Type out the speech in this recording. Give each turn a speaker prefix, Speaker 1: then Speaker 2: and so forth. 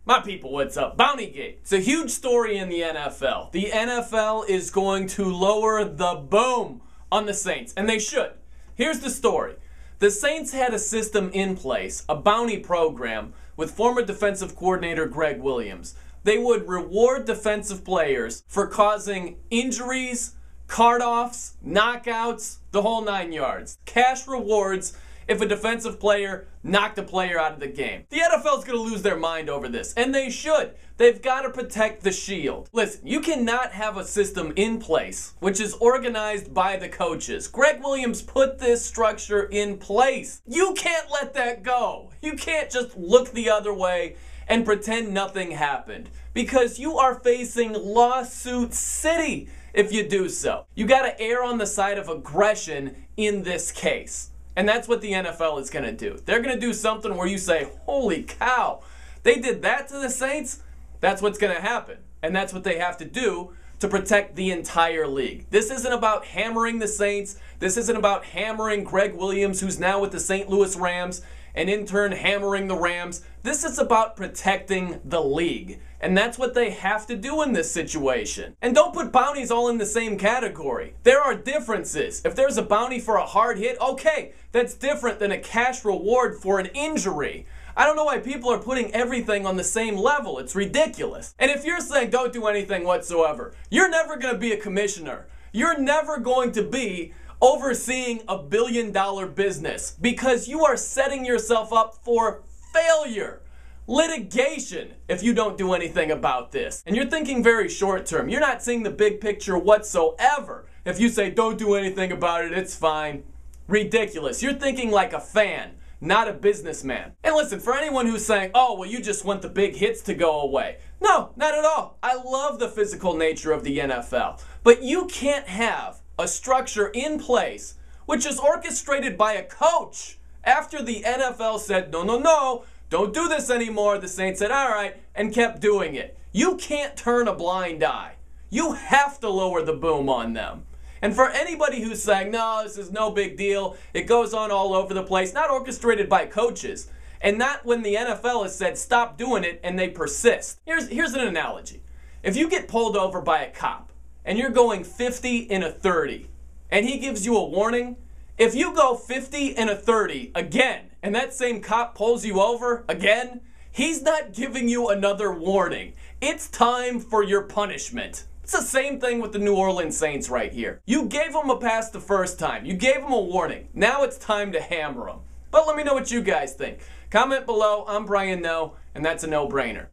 Speaker 1: My people, what's up? Bountygate. It's a huge story in the NFL. The NFL is going to lower the boom on the Saints, and they should. Here's the story. The Saints had a system in place, a bounty program, with former defensive coordinator Gregg Williams. They would reward defensive players for causing injuries, card-offs, knockouts, the whole 9 yards. Cash rewards if a defensive player knocked a player out of the game. The NFL's going to lose their mind over this, and they should. They've got to protect the shield. Listen, you cannot have a system in place which is organized by the coaches. Gregg Williams put this structure in place. You can't let that go. You can't just look the other way and pretend nothing happened, because you are facing lawsuit city if you do so. You got to err on the side of aggression in this case. And that's what the NFL is going to do. They're going to do something where you say, holy cow, they did that to the Saints? That's what's going to happen. And that's what they have to do to protect the entire league. This isn't about hammering the Saints. This isn't about hammering Gregg Williams, who's now with the St. Louis Rams, and in turn hammering the Rams. This is about protecting the league. And that's what they have to do in this situation. And don't put bounties all in the same category. There are differences. If there's a bounty for a hard hit, okay, that's different than a cash reward for an injury. I don't know why people are putting everything on the same level. It's ridiculous. And if you're saying don't do anything whatsoever, you're never going to be a commissioner. You're never going to be overseeing a billion-dollar business, because you are setting yourself up for failure. Litigation if you don't do anything about this. And you're thinking very short term. You're not seeing the big picture whatsoever. If you say don't do anything about it, it's fine. Ridiculous. You're thinking like a fan, not a businessman. And listen, for anyone who's saying, oh, well, you just want the big hits to go away. No, not at all. I love the physical nature of the NFL. But you can't have a structure in place which is orchestrated by a coach after the NFL said, no, no, no, don't do this anymore. The Saints said, all right, and kept doing it. You can't turn a blind eye. You have to lower the boom on them. And for anybody who's saying, no, this is no big deal, it goes on all over the place, not orchestrated by coaches, and not when the NFL has said stop doing it and they persist. Here's an analogy. If you get pulled over by a cop and you're going 50 in a 30 and he gives you a warning, if you go 50 in a 30 again and that same cop pulls you over again, he's not giving you another warning. It's time for your punishment. It's the same thing with the New Orleans Saints right here. You gave them a pass the first time. You gave them a warning. Now it's time to hammer them. But let me know what you guys think. Comment below. I'm Brian No, and that's a no-brainer.